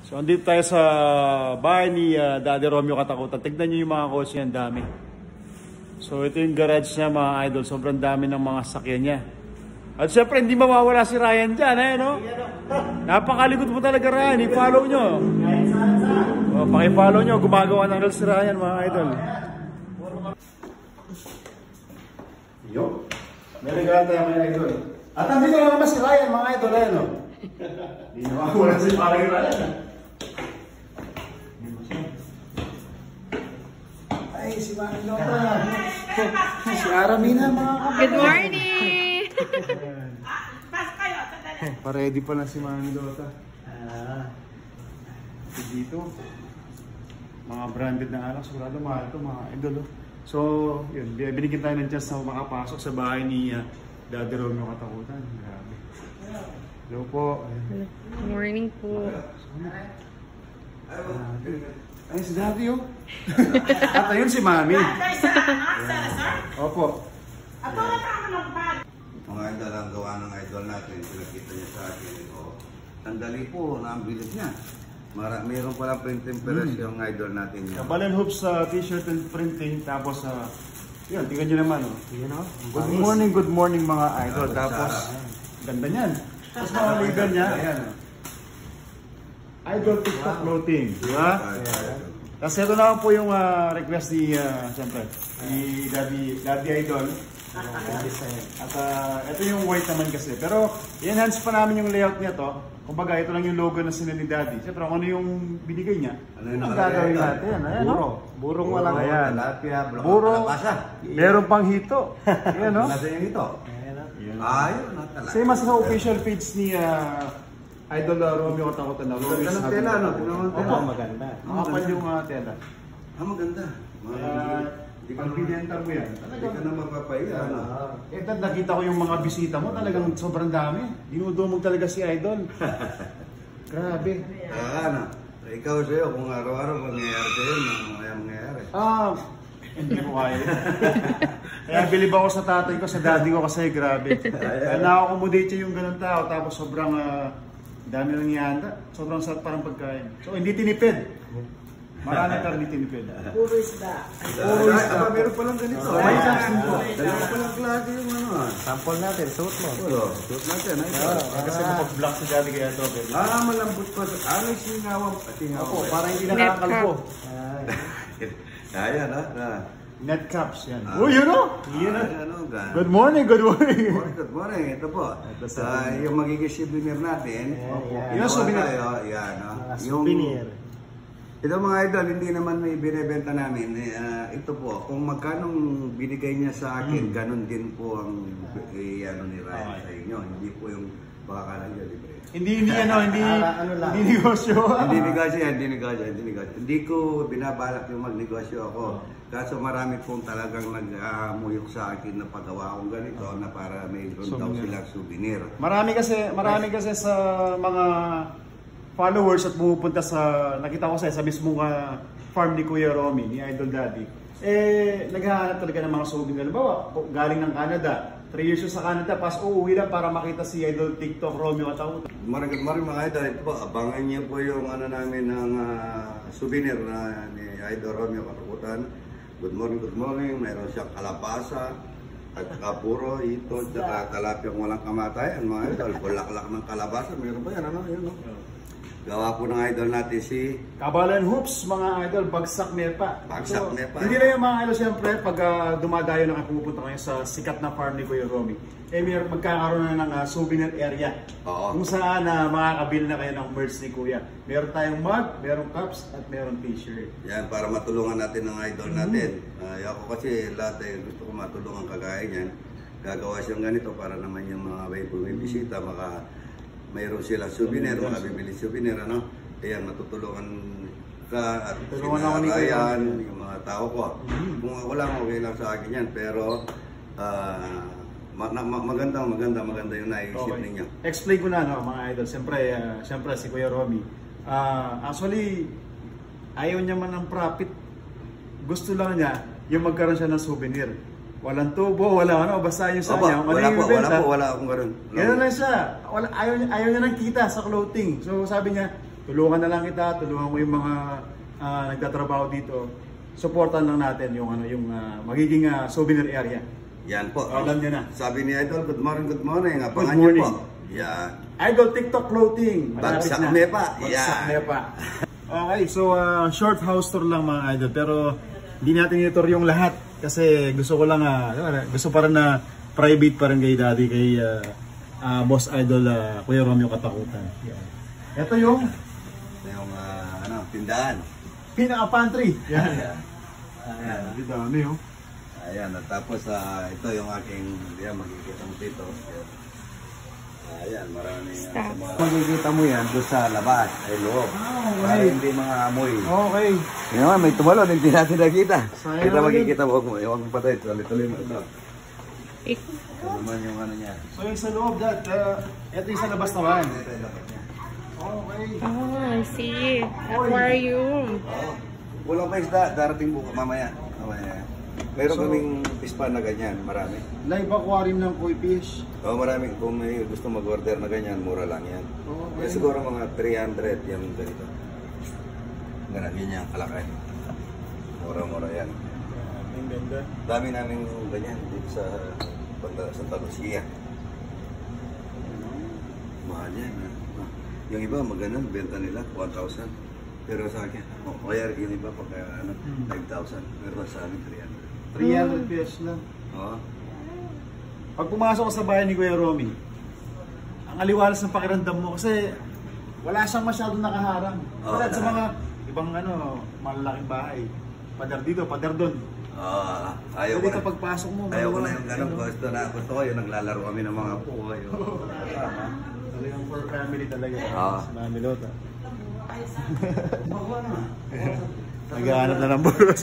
So, andito tayo sa bahay ni Daddy Romeo Katakutan. Tignan nyo yung mga kotse niya, dami. So, ito yung garage niya, mga idol. Sobrang dami ng mga sakyan niya. At syempre, hindi mawawala si Ryan dyan, no? Napakalikot mo talaga, Ryan. I-follow nyo. O, paki-follow nyo. Gumagawa ng reels si Ryan, mga idol. Yo. May regalo tayo, mga idol. At nandito lang naman si Ryan, mga idol. Ayan, no? Hindi mawawala si Ryan. Ay, si Mami Lota. Si Aramina, mga kapatid. Good morning! Pa-ready pa lang si Mami Lota. Dito. Mga branded na alak. Sigurado mahal ito, mga idol. So, yun. Binigyan tayo ng chance na makapasok sa bahay ni Daddy Romeo Katakutan. Grabe. Hello po. Good morning po. Ay, si Daddy, oh. At ayun si Mami. Opo. Mga idol ang gawa ng idol natin, pinakita niya sa akin. O, sandali po, naambilis niya. Mayroon pala printing press yung idol natin. Kabalan hoops sa t-shirt and printing. Tapos, yun, tingnan nyo naman, oh. Good morning mga idol. Tapos, ganda niyan. Tapos mga legal niya, ayan, oh. Idol TikTok clothing, di ba? Kasi ito naman po yung request ni, siyempre, ni Daddy Idol. At ito yung white naman kasi. Pero, i-enhance pa namin yung layout niya to. Kumbaga, ito lang yung logo na sinil ni Daddy. Siyempre, ano yung binigay niya? Ano gagawin natin? Ayan, no? Burong walang ayan. Buro, meron pang hito. Ayan, no? Nasa yung hito? Ayun, natalaki. Same as sa official page ni Idol Romeo Katakutan na. Ganda ng tela, no? Opo, maganda. Makapal yung tela. Maganda. Pag binenta mo yan, Hindi ka na magpapahiya, no? nakita ko yung mga bisita mo, talagang sobrang dami. Dinudumog talaga si Idol. Grabe. Ano? Ikaw sa'yo, kung araw-araw mangyayari sa'yo, mangyayari. Hindi ko kaya. Kaya bilib ako sa tatay ko, sa daddy ko kasi grabe. Kaya na-accommodate yung ganun tao, tapos sobrang dami lang ihanda. Sobrang sarap parang pagkain. So hindi tinipid. Marami ka rin tinipid. Puro isda. Puro isda. Meron palang ganito. May sasin po. Dalawa palang klase yung ano. Sample natin, suot mo. Suot natin. Kasi napag-block si daddy kaya ito. Malambot pa. Ano yung singawan? Opo, parang hindi nakakalbo. Ayan, Net caps yan. Yun o! Good morning, good morning. Good morning, ito po. Yung magiging souvenir natin. Yung souvenir. Yung souvenir. Ito mga idol, hindi naman may binibenta namin. Ito po, kung magkanong binigay niya sa akin, ganun din po ang ni Ryan sa inyo. Hindi po yung baka lang yun, libre. Hindi negosyo. Hindi ko binabalak yung magnegosyo ako. Kaso marami pong talagang nag-muyok sa akin na paggawa akong ganito na para may doon daw silang souvenir. Marami kasi sa mga followers at pumupunta sa, nakita ko sa mismong farm ni Kuya Romy, ni Idol Daddy. Naghahanap talaga ng mga souvenir. Halimbawa, galing ng Canada. 3 years sa Canada, pas uuwi lang para makita si Idol TikTok Romeo Katakutan. Maraming mga idol, ito po, abangan niyo po yung namin ng souvenir ni Idol Romeo Katakutan. Good morning, mayroon siyang kalabasa, at kapuro, ito, tsaka talapyang walang kamatayan, mga idol, bulaklak ng kalabasa, mayroon ba yan, yun, no? Gawa po ng idol natin si Kabalan Hoops, mga idol, Bagsak Mepa. Bagsak Mepa. Hindi na yung mga idol, siyempre, pag dumadayo na kayo pupunta kayo sa sikat na farm ni Kuya Romy, magkakaroon na ng souvenir area. Oo. Kung saan makakabil na kayo ng merch ni Kuya. Meron tayong mug, meron cups, at meron t-shirt. Yan, para matulungan natin ng idol natin. Ako kasi lahat gusto ko matulungan kagaya niyan. Gagawa siyang ganito para naman yung mga bumibisita, mayroon silang souvenir, makabibili souvenir, ano? Ayan, matutulungan ka at sinarayan yung mga tao ko. Kung ako lang, okay lang sa akin yan. Pero, maganda yung naisip ninyo. Explain ko na, mga idol. Siyempre si Kuya Romy. Actually, ayaw niya man ng profit. Gusto lang niya yung magkaroon siya ng souvenir. Walang tubo, basta yung sa kanya. Wala akong ganun. Ganun lang siya. Ayaw niya ng kita sa clothing. So sabi niya, tulungan na lang kita, tulungan mo yung mga nagtatrabaho dito. Supportan lang natin yung magiging souvenir area. Yan po. Alam niyo na. Sabi ni Idol, good morning, good morning. Abangan Good niyo morning. po. Yan. Idol TikTok clothing. Malapit Bagsak na. Nepa. Bagsak Yan. Nepa. Okay, so short house tour lang mga idol. Pero hindi natin i-tour yung lahat. Kasi gusto ko lang, gusto pa rin na private pa rin kay Daddy, kay Boss Idol, Kuya Romeo Katakutan. Yan. Ito yung Tindahan. pinaka-pantry. Yan. Ayan. Ang dami oh. Ayan, at tapos ito yung aking, yan, makikita mo dito. Ayan, marami. Makikita mo yan doon sa labas, ay loob. Okay. Para hindi mga amoy. Okay. Yan naman, may tumalon, hindi natin nakita. Sayang Kita naman makikita mo, huwag mo patay, tuloy mo ito. Eh, Ito naman yung ano niya. So yung sa loob, Dad, ito yung sa labas naman. Ito yung dapat niya. Okay. oh, I see. Aquarium. Kulang pa isda, darating buka mamaya. Meron kaming pispa na ganyan, marami. Live aquarium ng koi fish. Marami, kung may gusto mag-order na ganyan, mura lang yan. Okay. Siguro mga 300 yung ganito. Ganyan kalakay. Mura-mura yan. Ang ganda. Dami namin ganyan dito sa Santa Lucia. Mahal yan. Yung iba maganda, benta nila 1,000. Pero sa akin, kaya yung iba pagka 5,000. Pero sa amin 300. 300 pesos lang. Oo. Pag pumasok ka sa bahay ni Kuya Romy, ang aliwalas ng pakiramdam mo kasi wala siyang masyadong nakaharang. Wala sa mga ibang malalaking bahay. Padar dito, padar doon. Ayaw So ko dito na. pagpasok mo, Ayaw ko na maluwag. yung ganun. Gusto ko yung naglalaro kami ng mga po. Talagang for family talaga. Oo. Sa Mami Lota. Naghahanap na ng burros.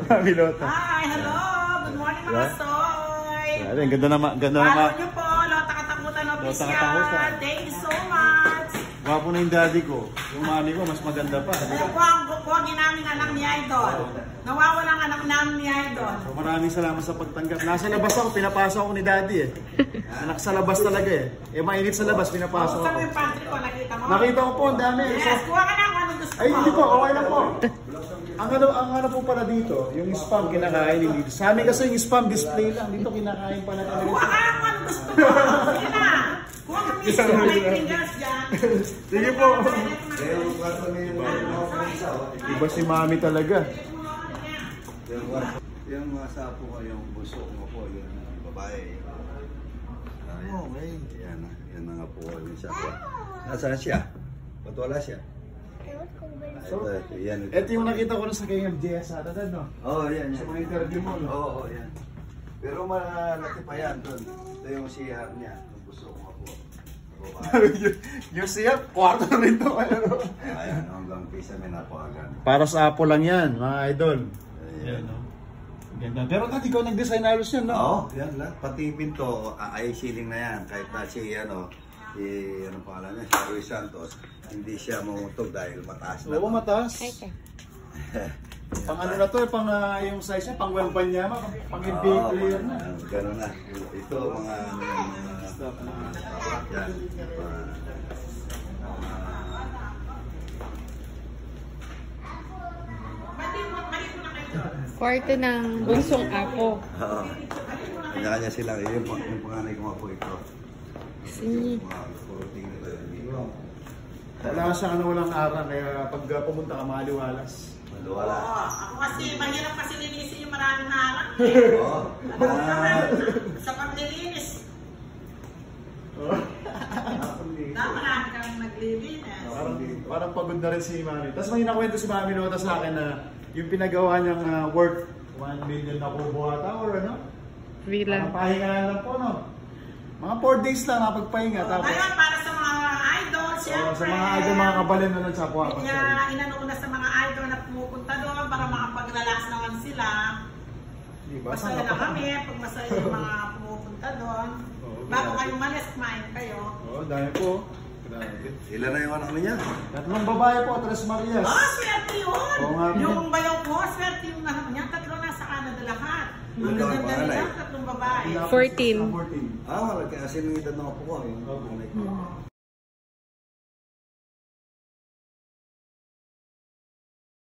Mami Lota. Hi, hello! Good morning mga soy! Ang ganda naman. Follow nyo po, Lota Katakutan Lota Official! Katakutan. Thank you so much! Gwapo na yung daddy ko. Yung mami ko, mas maganda pa. Ayan po ang bukogi namin anak ni Idol. Nawawalang anak namin ni Idol. So maraming salamat sa pagtanggap. Nasa labas ako, pinapasok ako ni daddy eh. Anak sa labas talaga eh. Mainit sa labas, pinapasok Gusto mo ako. yung pantry ko, nakita mo? Nakita ko po, ang dami. Yes, kuha ka na kung anong gusto Ay, mo. hindi po, okay lang po. Ang po pala dito, yung spam kinakain dito. Sa amin kasi yung spam display lang. Dito kinakain pala Kuha talaga. ka kung anong gusto mo. Sige na. Kuha ka mismo, may fingers dyan. Sige po. Iba si mami talaga. Yung mga sapo ko, yung buso mo po, yung babae. Okay. Yan ang apo ko, yung sapo. Nasaan siya? Ba't wala siya? Ito yung nakita ko na sa kay MJS sa tatad, no? Oo, yan. Sa mga interview mo, no? Oo, yan. Pero malaki pa yan doon. Ito yung CR niya, yung buso ko po. Yung siya, kwarto rin to. Ayan, hanggang pisa may napahagan. Para sa Apo lang yan, mga idol. Ayan. no? Ganda. Pero dati ikaw nag-design halos yan, no? Oo, yan lahat. Pati yung pinto, ay ceiling na yan. Kahit na si pangalan niya, si Ruiz Santos, hindi siya mamutog dahil mataas na. Oo, mataas. Okay. Pang ano na to, pang yung size niya, pang Wembanyama, pang NBA player na. Gano'n na. Ito, mga Stop na. yan. Kwarto ng bunsong apo. Oo. Kanya-kanya sila. Yung panganay ko nga po ito. See? Puro tingin ko yun. Wala siya walang arang, kaya pag pumunta ka, maliwalas. Wala. Ako kasi, mahirap kasi linisin yung maraming harang. Oo. Sa paglilinis. Dapat marami kang naglilinis. Parang pagod na rin si Mami. Tapos may nakwento si Mami Lota sa akin na yung pinagawa niyang worth 1 million na kubo ata or ano? Villa. Pahinga na lang po, no? Mga 4 days lang napagpahinga. Tapos, Ngayon, para sa mga idol, siyempre. sa mga idol, mga kabalin na lang sa Pua. Kaya inanuna sa mga idol na pumupunta doon para makapag-relax naman sila. Diba? Masaya na kami pag masaya yung mga pumupunta doon. Bago kayo malis, kumain kayo. Oo, dahil po. Grabe. Ilan na yung anak niya? Tatlong babae po, Tres Marias. Oh, swerte yun! Oo nga, Yung bayaw ko, swerte yung anak niya. Tatlo na sa Canada lahat. Ang Magkano ganda panganay? nila, tatlong babae. 14. 14. Malaki kasi nung edad ng apo ko. Yung panganay ko.